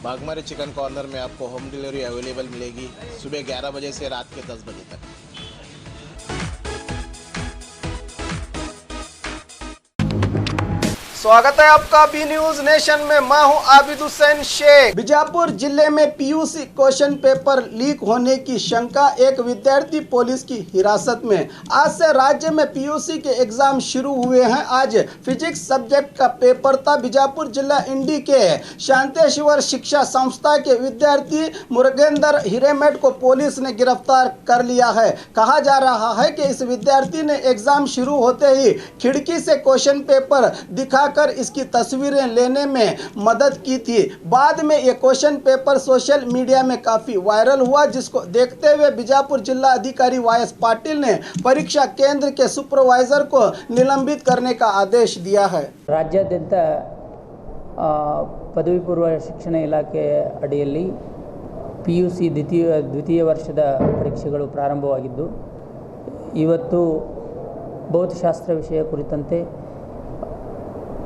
Baghmari chicken corner में आपको home delivery available मिलेगी सुबह 11 बजे से रात के 10 बजे तक। स्वागत है आपका बी न्यूज नेशन में। मैं हूं आबिद हुसैन शेख। बीजापुर जिले में पीयूसी क्वेश्चन पेपर लीक होने की शंका, एक विद्यार्थी पुलिस की हिरासत में। आज से राज्य में पीयूसी के एग्जाम शुरू हुए हैं। आज फिजिक्स सब्जेक्ट का पेपर था। बीजापुर जिला इंडी के शांतेश्वर शिक्षा संस्था के विद्यार्थी मुरुगेंद्र हिरेमठ को पुलिस ने गिरफ्तार कर लिया है। कहा जा रहा है कि इस विद्यार्थी ने एग्जाम शुरू होते ही खिड़की से क्वेश्चन पेपर दिखाकर इसकी तस्वीरें लेने में मदद की थी। बाद में ये क्वेश्चन पेपर सोशल मीडिया में काफी वायरल हुआ, जिसको देखते हुए बीजापुर जिला अधिकारी वाई.एस. पाटिल ने परीक्षा केंद्र के सुपरवाइजर को निलंबित करने का आदेश दिया है। राज्याद्यंत ಪದವಿ ಪೂರ್ವ ಶಿಕ್ಷಣ ಇಲಾಖೆ ಅಡಿಯಲ್ಲಿ PUC ದ್ವಿತೀಯ ವರ್ಷದ ಪರೀಕ್ಷೆಗಳು ಪ್ರಾರಂಭವಾಗಿದ್ದು, ಇವತ್ತು ಭೌತಶಾಸ್ತ್ರ ವಿಷಯ ಕುರಿತಂತೆ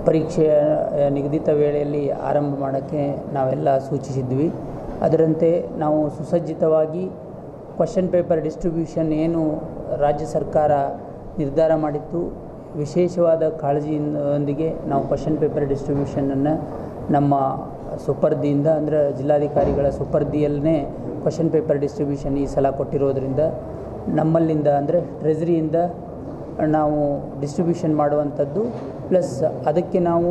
ಪರೀಕ್ಷೆಯ ನಿಗದಿತ ವೇಳೆಯಲ್ಲಿ ಆರಂಭ ಮಾಡೋಕ್ಕೆ ನಾವೆಲ್ಲ ಸೂಚಿಸಿದ್ವಿ. ಅದರಂತೆ ನಾವು ಸುಸಜ್ಜಿತವಾಗಿ ಕ್ವಶನ್ ಪೇಪರ್ ಡಿಸ್ಟ್ರಿಬ್ಯೂಷನ್ ಏನು ರಾಜ್ಯ ಸರ್ಕಾರ ನಿರ್ಧಾರ ಮಾಡಿತ್ತು, ವಿಶೇಷವಾದ ಕಾಳಜಿಯೊಂದಿಗೆ ನಾವು ಕ್ವಶನ್ ಪೇಪರ್ ಡಿಸ್ಟ್ರಿಬ್ಯೂಷನನ್ನು ನಮ್ಮ ಸುಪರ್ದಿಯಿಂದ, ಅಂದರೆ ಜಿಲ್ಲಾಧಿಕಾರಿಗಳ ಸುಪರ್ದಿಯಲ್ಲೇ ಕ್ವಶನ್ ಪೇಪರ್ ಡಿಸ್ಟ್ರಿಬ್ಯೂಷನ್ ಈ ಸಲ ಕೊಟ್ಟಿರೋದ್ರಿಂದ ನಮ್ಮಲ್ಲಿಂದ, ಅಂದರೆ ಟ್ರೆಜರಿಯಿಂದ ನಾವು ಡಿಸ್ಟ್ರಿಬ್ಯೂಷನ್ ಮಾಡುವಂಥದ್ದು. ಪ್ಲಸ್ ಅದಕ್ಕೆ ನಾವು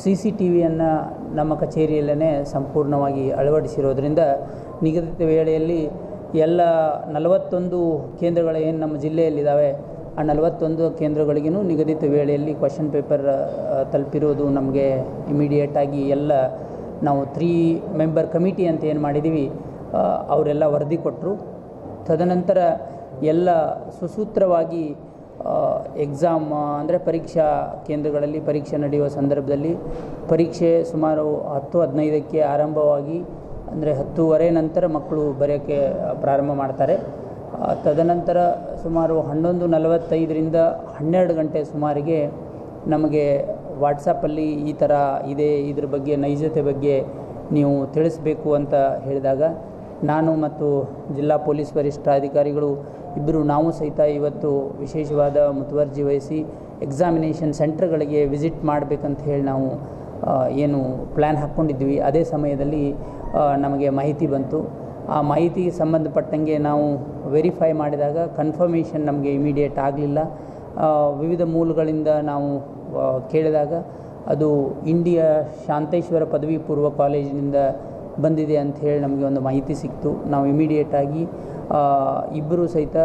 CCTVಯನ್ನು ನಮ್ಮ ಕಚೇರಿಯಲ್ಲೇ ಸಂಪೂರ್ಣವಾಗಿ ಅಳವಡಿಸಿರೋದ್ರಿಂದ ನಿಗದಿತ ವೇಳೆಯಲ್ಲಿ ಎಲ್ಲ 41 ಕೇಂದ್ರಗಳು ಏನು ನಮ್ಮ ಜಿಲ್ಲೆಯಲ್ಲಿದ್ದಾವೆ, ಆ 41 ಕೇಂದ್ರಗಳಿಗೂ ನಿಗದಿತ ವೇಳೆಯಲ್ಲಿ ಕ್ವಶನ್ ಪೇಪರ್ ತಲುಪಿರೋದು ನಮಗೆ ಇಮಿಡಿಯೇಟಾಗಿ ಎಲ್ಲ ನಾವು 3 ಮೆಂಬರ್ ಕಮಿಟಿ ಅಂತ ಏನು ಮಾಡಿದ್ದೀವಿ ಅವರೆಲ್ಲ ವರದಿ ಕೊಟ್ಟರು. ತದನಂತರ ಎಲ್ಲ ಸುಸೂತ್ರವಾಗಿ ಎಕ್ಸಾಮ್, ಅಂದರೆ ಪರೀಕ್ಷಾ ಕೇಂದ್ರಗಳಲ್ಲಿ ಪರೀಕ್ಷೆ ನಡೆಯುವ ಸಂದರ್ಭದಲ್ಲಿ ಪರೀಕ್ಷೆ ಸುಮಾರು 10:15ಕ್ಕೆ ಆರಂಭವಾಗಿ, ಅಂದರೆ 10:15 ನಂತರ ಮಕ್ಕಳು ಬರೆಯೋಕ್ಕೆ ಪ್ರಾರಂಭ ಮಾಡ್ತಾರೆ. ತದನಂತರ ಸುಮಾರು 11:45ರಿಂದ 12 ಗಂಟೆ ಸುಮಾರಿಗೆ ನಮಗೆ ವಾಟ್ಸಪ್ಪಲ್ಲಿ ಈ ಥರ ಇದೆ, ಇದ್ರ ಬಗ್ಗೆ ನೈಜತೆ ಬಗ್ಗೆ ನೀವು ತಿಳಿಸಬೇಕು ಅಂತ ಹೇಳಿದಾಗ ನಾನು ಮತ್ತು ಜಿಲ್ಲಾ ಪೊಲೀಸ್ ವರಿಷ್ಠಾಧಿಕಾರಿಗಳು ಇಬ್ಬರು ನಾವು ಸಹಿತ ಇವತ್ತು ವಿಶೇಷವಾದ ಮುತುವರ್ಜಿ ವಹಿಸಿ ಎಕ್ಸಾಮಿನೇಷನ್ ಸೆಂಟರ್ಗಳಿಗೆ ವಿಸಿಟ್ ಮಾಡಬೇಕಂತ ಹೇಳಿ ನಾವು ಏನು ಪ್ಲ್ಯಾನ್ ಹಾಕ್ಕೊಂಡಿದ್ವಿ. ಅದೇ ಸಮಯದಲ್ಲಿ ನಮಗೆ ಮಾಹಿತಿ ಬಂತು. ಆ ಮಾಹಿತಿಗೆ ಸಂಬಂಧಪಟ್ಟಂಗೆ ನಾವು ವೆರಿಫೈ ಮಾಡಿದಾಗ ಕನ್ಫರ್ಮೇಷನ್ ನಮಗೆ ಇಮಿಡಿಯೇಟ್ ಆಗಲಿಲ್ಲ. ವಿವಿಧ ಮೂಲಗಳಿಂದ ನಾವು ಕೇಳಿದಾಗ ಅದು ಇಂಡಿಯ ಶಾಂತೇಶ್ವರ ಪದವಿ ಪೂರ್ವ ಕಾಲೇಜಿನಿಂದ ಬಂದಿದೆ ಅಂತ ಹೇಳಿ ನಮಗೆ ಒಂದು ಮಾಹಿತಿ ಸಿಕ್ತು. ನಾವು ಇಮಿಡಿಯೇಟಾಗಿ ಇಬ್ಬರು ಸಹಿತ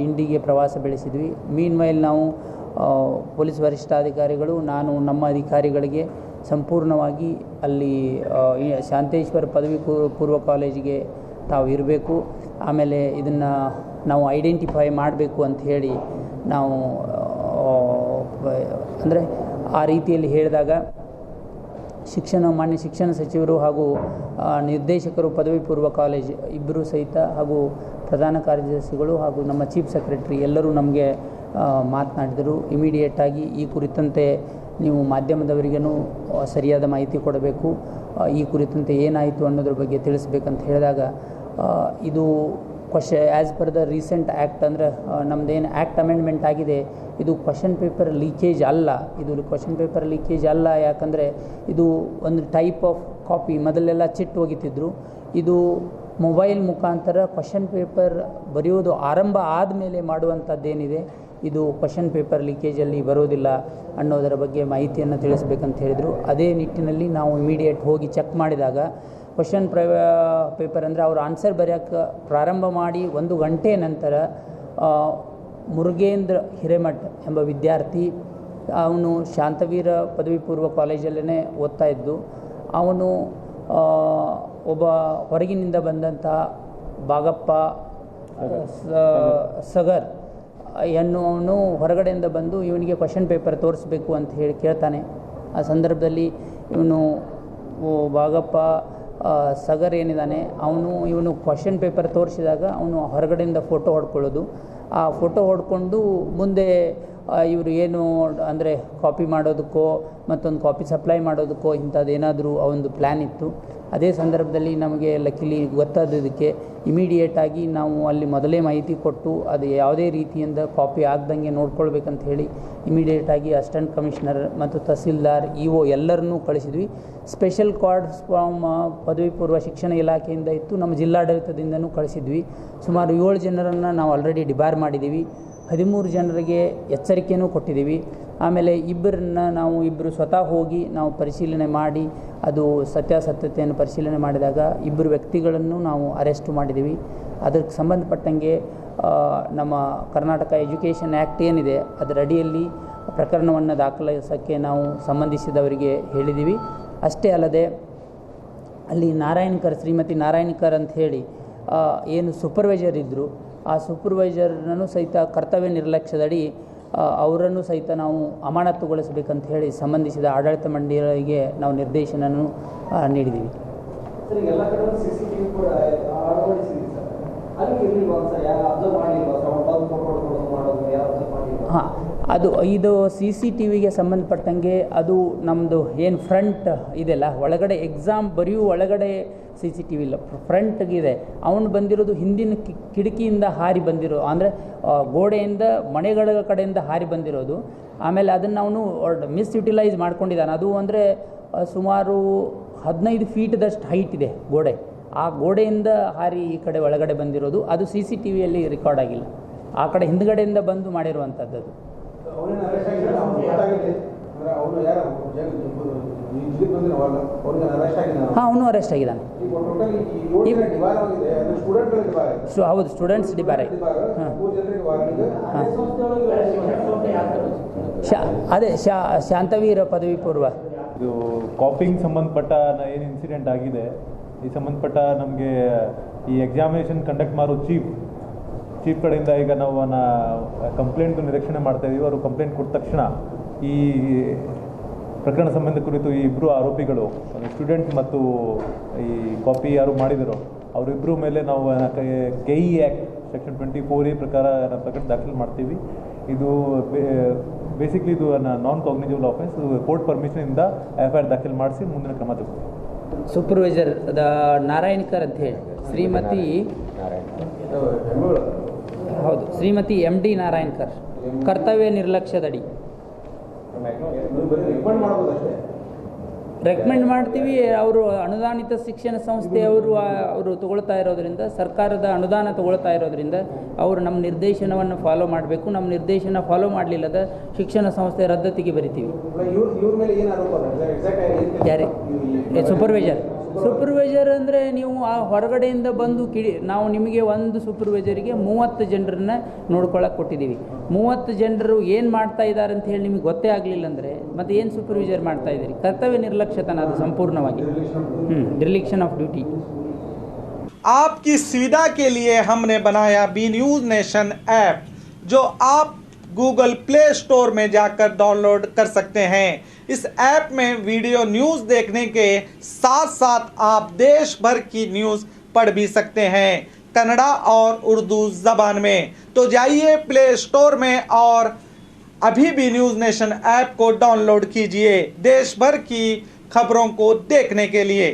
ಇಂಡಿಗೆ ಪ್ರವಾಸ ಬೆಳೆಸಿದ್ವಿ. ಮೀನ್ವೈಲ್ ನಾವು ಪೊಲೀಸ್ ವರಿಷ್ಠಾಧಿಕಾರಿಗಳು, ನಾನು ನಮ್ಮ ಅಧಿಕಾರಿಗಳಿಗೆ ಸಂಪೂರ್ಣವಾಗಿ ಅಲ್ಲಿ ಶಾಂತೇಶ್ವರ ಪದವಿ ಪೂರ್ವ ಕಾಲೇಜಿಗೆ ತಾವು ಇರಬೇಕು, ಆಮೇಲೆ ಇದನ್ನು ನಾವು ಐಡೆಂಟಿಫೈ ಮಾಡಬೇಕು ಅಂತ ಹೇಳಿ ನಾವು ಅಂದರೆ ಆ ರೀತಿಯಲ್ಲಿ ಹೇಳಿದಾಗ ಮಾನ್ಯ ಶಿಕ್ಷಣ ಸಚಿವರು ಹಾಗೂ ನಿರ್ದೇಶಕರು ಪದವಿ ಪೂರ್ವ ಕಾಲೇಜ್ ಇಬ್ಬರು ಸಹಿತ ಹಾಗೂ ಪ್ರಧಾನ ಕಾರ್ಯದರ್ಶಿಗಳು ಹಾಗೂ ನಮ್ಮ ಚೀಫ್ ಸೆಕ್ರೆಟರಿ ಎಲ್ಲರೂ ನಮಗೆ ಮಾತನಾಡಿದರು. ಇಮಿಡಿಯೇಟಾಗಿ ಈ ಕುರಿತಂತೆ ನೀವು ಮಾಧ್ಯಮದವರಿಗೂ ಸರಿಯಾದ ಮಾಹಿತಿ ಕೊಡಬೇಕು, ಈ ಕುರಿತಂತೆ ಏನಾಯಿತು ಅನ್ನೋದ್ರ ಬಗ್ಗೆ ತಿಳಿಸ್ಬೇಕಂತ ಹೇಳಿದಾಗ ಇದು as per the recent act, ಅಂದರೆ ನಮ್ಮದೇನು ಆ್ಯಕ್ಟ್ ಅಮೆಂಡ್ಮೆಂಟ್ ಆಗಿದೆ, ಇದು ಕ್ವಶನ್ ಪೇಪರ್ ಲೀಕೇಜ್ ಅಲ್ಲ. ಇದು ಕ್ವಶನ್ ಪೇಪರ್ ಲೀಕೇಜ್ ಅಲ್ಲ, ಯಾಕಂದರೆ ಇದು ಒಂದು ಟೈಪ್ ಆಫ್ ಕಾಪಿ. ಮೊದಲೆಲ್ಲ ಚಿಟ್ ಹೋಗಿತ್ತಿದ್ರು, ಇದು ಮೊಬೈಲ್ ಮುಖಾಂತರ ಕ್ವಶನ್ ಪೇಪರ್ ಬರೆಯೋದು ಆರಂಭ ಆದಮೇಲೆ ಮಾಡುವಂಥದ್ದೇನಿದೆ, ಇದು ಕ್ವಶನ್ ಪೇಪರ್ ಲೀಕೇಜಲ್ಲಿ ಬರೋದಿಲ್ಲ ಅನ್ನೋದರ ಬಗ್ಗೆ ಮಾಹಿತಿಯನ್ನು ತಿಳಿಸ್ಬೇಕಂತ ಹೇಳಿದರು. ಅದೇ ನಿಟ್ಟಿನಲ್ಲಿ ನಾವು ಇಮಿಡಿಯೇಟ್ ಹೋಗಿ ಚೆಕ್ ಮಾಡಿದಾಗ ಕ್ವಶನ್ ಪೇಪರ್ ಅಂದರೆ ಅವರು ಆನ್ಸರ್ ಬರೆಯೋಕ್ಕೆ ಪ್ರಾರಂಭ ಮಾಡಿ 1 ಗಂಟೆ ನಂತರ ಮುರುಗೇಂದ್ರ ಹಿರೇಮಠ್ ಎಂಬ ವಿದ್ಯಾರ್ಥಿ, ಅವನು ಶಾಂತವೀರ ಪದವಿ ಪೂರ್ವ ಕಾಲೇಜಲ್ಲೇ ಓದ್ತಾ ಇದ್ದು, ಅವನು ಒಬ್ಬ ಹೊರಗಿನಿಂದ ಬಂದಂಥ ಬಾಗಪ್ಪ ಸಗರ್ ಎನ್ನುವನು ಹೊರಗಡೆಯಿಂದ ಬಂದು ಇವನಿಗೆ ಕ್ವಶನ್ ಪೇಪರ್ ತೋರಿಸ್ಬೇಕು ಅಂತ ಹೇಳಿ ಕೇಳ್ತಾನೆ. ಆ ಸಂದರ್ಭದಲ್ಲಿ ಇವನು ಬಾಗಪ್ಪ ಸಗರ್ ಏನಿದ್ದಾನೆ ಇವನು ಕ್ವಶನ್ ಪೇಪರ್ ತೋರಿಸಿದಾಗ ಅವನು ಹೊರಗಡೆಯಿಂದ ಫೋಟೋ ಹೊಡ್ಕೊಳ್ಳೋದು, ಆ ಫೋಟೋ ಹೊಡ್ಕೊಂಡು ಮುಂದೆ ಇವರು ಏನು ಅಂದರೆ ಕಾಪಿ ಮಾಡೋದಕ್ಕೋ ಮತ್ತೊಂದು ಕಾಪಿ ಸಪ್ಲೈ ಮಾಡೋದಕ್ಕೋ ಇಂಥದ್ದೇನಾದರೂ ಒಂದು ಪ್ಲ್ಯಾನ್ ಇತ್ತು. ಅದೇ ಸಂದರ್ಭದಲ್ಲಿ ನಮಗೆ ಲಕ್ಕಿಲಿ ಗೊತ್ತಾದದಕ್ಕೆ ಇಮಿಡಿಯೇಟಾಗಿ ನಾವು ಅಲ್ಲಿ ಮೊದಲೇ ಮಾಹಿತಿ ಕೊಟ್ಟು ಅದು ಯಾವುದೇ ರೀತಿಯಿಂದ ಕಾಪಿ ಆಗ್ದಂಗೆ ನೋಡ್ಕೊಳ್ಬೇಕಂತ ಹೇಳಿ ಇಮಿಡಿಯೇಟಾಗಿ ಅಸಿಸ್ಟೆಂಟ್ ಕಮಿಷನರ್ ಮತ್ತು ತಹಸೀಲ್ದಾರ್ ಇಒ ಎಲ್ಲರನ್ನೂ ಕಳಿಸಿದ್ವಿ. ಸ್ಪೆಷಲ್ ಕಾರ್ಡ್ಸ್ ಫ್ರಮ್ ಪದವಿ ಪೂರ್ವ ಶಿಕ್ಷಣ ಇಲಾಖೆಯಿಂದ ಇತ್ತು, ನಮ್ಮ ಜಿಲ್ಲಾಡಳಿತದಿಂದನೂ ಕಳಿಸಿದ್ವಿ. ಸುಮಾರು 7 ಜನರನ್ನು ನಾವು ಆಲ್ರೆಡಿ ಡಿಬಾರ್ ಮಾಡಿದ್ದೀವಿ. 13 ಜನರಿಗೆ ಎಚ್ಚರಿಕೆಯೂ ಕೊಟ್ಟಿದ್ದೀವಿ. ಆಮೇಲೆ ಇಬ್ಬರು ಸ್ವತಃ ಹೋಗಿ ನಾವು ಪರಿಶೀಲನೆ ಮಾಡಿ ಅದು ಸತ್ಯಾಸತ್ಯತೆಯನ್ನು ಪರಿಶೀಲನೆ ಮಾಡಿದಾಗ 2 ವ್ಯಕ್ತಿಗಳನ್ನು ನಾವು ಅರೆಸ್ಟ್ ಮಾಡಿದ್ದೀವಿ. ಅದಕ್ಕೆ ಸಂಬಂಧಪಟ್ಟಂಗೆ ನಮ್ಮ ಕರ್ನಾಟಕ ಎಜುಕೇಷನ್ ಆ್ಯಕ್ಟ್ ಏನಿದೆ ಅದರ ಅಡಿಯಲ್ಲಿ ಪ್ರಕರಣವನ್ನು ದಾಖಲಿಸೋಕ್ಕೆ ನಾವು ಸಂಬಂಧಿಸಿದವರಿಗೆ ಹೇಳಿದ್ದೀವಿ. ಅಷ್ಟೇ ಅಲ್ಲದೆ ಅಲ್ಲಿ ಶ್ರೀಮತಿ ನಾರಾಯಣ್ಕರ್ ಅಂತ ಹೇಳಿ ಏನು ಸೂಪರ್ವೈಸರ್ ಇದ್ದರು, ಆ ಸೂಪರ್ವೈಸರ್ನೂ ಸಹಿತ ಕರ್ತವ್ಯ ನಿರ್ಲಕ್ಷ್ಯದಡಿ ಅವರನ್ನು ಸಹಿತ ನಾವು ಅಮಾನತುಗೊಳಿಸಬೇಕಂತ ಹೇಳಿ ಸಂಬಂಧಿಸಿದ ಆಡಳಿತ ಮಂಡಳಿಗೆ ನಾವು ನಿರ್ದೇಶನವನ್ನು ನೀಡಿದ್ದೀವಿ. ಹಾಂ, ಇದು CCTVಗೆ ಸಂಬಂಧಪಟ್ಟಂಗೆ ಅದು ನಮ್ಮದು ಏನು ಫ್ರಂಟ್ ಇದೆಲ್ಲ ಒಳಗಡೆ ಎಕ್ಸಾಮ್ ಬರೆಯುವ ಒಳಗಡೆ CCTV ಇಲ್ಲ, ಫ್ರಂಟ್ಗಿದೆ. ಅವನು ಬಂದಿರೋದು ಹಿಂದಿನ ಕಿಟಕಿಯಿಂದ ಹಾರಿ ಬಂದಿರೋ, ಅಂದರೆ ಗೋಡೆಯಿಂದ ಮನೆಗಳ ಕಡೆಯಿಂದ ಹಾರಿ ಬಂದಿರೋದು. ಆಮೇಲೆ ಅದನ್ನು ಅವನು ಮಿಸ್ಯುಟಿಲೈಸ್ ಮಾಡ್ಕೊಂಡಿದ್ದಾನೆ. ಅದು ಅಂದರೆ ಸುಮಾರು 15 ಫೀಟ್ದಷ್ಟು ಹೈಟ್ ಇದೆ ಗೋಡೆ. ಆ ಗೋಡೆಯಿಂದ ಹಾರಿ ಈ ಕಡೆ ಒಳಗಡೆ ಬಂದಿರೋದು. ಅದು CCTVಯಲ್ಲಿ ರೆಕಾರ್ಡ್ ಆಗಿಲ್ಲ. ಆ ಕಡೆ ಹಿಂದ್ಗಡೆಯಿಂದ ಬಂದು ಮಾಡಿರುವಂಥದ್ದು. ಹಾಂ, ಅವನು ಅರೆಸ್ಟ್ ಆಗಿದ್ದಾನೆ. ಹೌದು, ಸ್ಟೂಡೆಂಟ್ಸ್ ಡಿಬಾರ್. ಅದೇ ಶಾಂತವೀರ ಪದವಿ ಪೂರ್ವ. ಇದು ಕಾಪಿಂಗ್ ಸಂಬಂಧಪಟ್ಟ ಏನು ಇನ್ಸಿಡೆಂಟ್ ಆಗಿದೆ, ಈ ಸಂಬಂಧಪಟ್ಟ ನಮಗೆ ಈ ಎಕ್ಸಾಮಿನೇಷನ್ ಕಂಡಕ್ಟ್ ಮಾಡೋ ಚೀಫ್ ಕಡೆಯಿಂದ ಈಗ ನಾವು ಕಂಪ್ಲೇಂಟ್ ನಿರೀಕ್ಷಣೆ ಮಾಡ್ತಾ ಇದ್ದೀವಿ. ಅವರು ಕಂಪ್ಲೇಂಟ್ ಕೊಟ್ಟ ತಕ್ಷಣ ಈ ಪ್ರಕರಣ ಸಂಬಂಧ ಕುರಿತು ಈ 2 ಆರೋಪಿಗಳು ಸ್ಟೂಡೆಂಟ್ ಮತ್ತು ಈ ಕಾಪಿ ಯಾರು ಮಾಡಿದರೋ ಅವರಿಬ್ಬರ ಮೇಲೆ ನಾವು KE ಆ್ಯಕ್ಟ್ ಸೆಕ್ಷನ್ 24A ಪ್ರಕಾರ ಪ್ರಕರಣ ದಾಖಲು ಮಾಡ್ತೀವಿ. ಇದು ಬೇಸಿಕ್ಲಿ ಇದು ನಾನ್ ಕಾಗ್ನಿಜಿಬಲ್ ಆಫೆನ್ಸ್. ಕೋರ್ಟ್ ಪರ್ಮಿಷನಿಂದ FIR ದಾಖಲು ಮಾಡಿಸಿ ಮುಂದಿನ ಕ್ರಮ ತಗೊಳ್ತೀವಿ. ಸೂಪರ್ವೈಸರ್ ನಾರಾಯಣ್ಕರ್ ಅಂತ ಹೇಳಿ ಶ್ರೀಮತಿ MD ನಾರಾಯಣ್ಕರ್ ಕರ್ತವ್ಯ ನಿರ್ಲಕ್ಷ್ಯದಡಿ ರೆಕಮೆಂಡ್ ಮಾಡ್ತೀವಿ. ಅವರು ಅನುದಾನಿತ ಶಿಕ್ಷಣ ಸಂಸ್ಥೆಯವರು ತಗೊಳ್ತಾ ಇರೋದ್ರಿಂದ, ಸರ್ಕಾರದ ಅನುದಾನ ತಗೊಳ್ತಾ ಇರೋದ್ರಿಂದ ಅವರು ನಮ್ಮ ನಿರ್ದೇಶನವನ್ನು ಫಾಲೋ ಮಾಡಬೇಕು. ನಮ್ಮ ನಿರ್ದೇಶನ ಫಾಲೋ ಮಾಡಲಿಲ್ಲದ ಶಿಕ್ಷಣ ಸಂಸ್ಥೆ ರದ್ದತಿಗೆ ಬರಿತೀವಿ. ಯಾರೇ ಸೂಪರ್ವೈಸರ್ ಅಂದರೆ ನೀವು ಆ ಹೊರಗಡೆಯಿಂದ ಬಂದು ನಾವು ನಿಮಗೆ ಒಂದು ಸೂಪರ್ವೈಸರಿಗೆ 30 ಜನರನ್ನ ನೋಡ್ಕೊಳ್ಳೋಕೆ ಕೊಟ್ಟಿದ್ದೀವಿ. 30 ಜನರು ಏನು ಮಾಡ್ತಾ ಇದ್ದಾರೆ ಅಂತ ಹೇಳಿ ನಿಮಗೆ ಗೊತ್ತೇ ಆಗಲಿಲ್ಲ ಅಂದರೆ ಮತ್ತೆ ಏನು ಸೂಪರ್ವೈಸರ್ ಮಾಡ್ತಾ ಇದ್ದೀರಿ? ಕರ್ತವ್ಯ ನಿರ್ಲಕ್ಷ್ಯತನ ಅದು ಸಂಪೂರ್ಣವಾಗಿ ಡಿರ್ಲಿಕ್ಷನ್ ಆಫ್ ಡ್ಯೂಟಿ. आपकी सुविधा के लिए हमने बनाया बी न्यूज़ नेशन ऐप, जो आप गूगल प्ले स्टोर में जाकर डाउनलोड कर सकते हैं। इस ऐप में वीडियो न्यूज़ देखने के साथ साथ आप देश भर की न्यूज़ पढ़ भी सकते हैं, कन्नड़ा और उर्दू ज़बान में। तो जाइए प्ले स्टोर में और अभी भी न्यूज़ नेशन ऐप को डाउनलोड कीजिए देश भर की खबरों को देखने के लिए।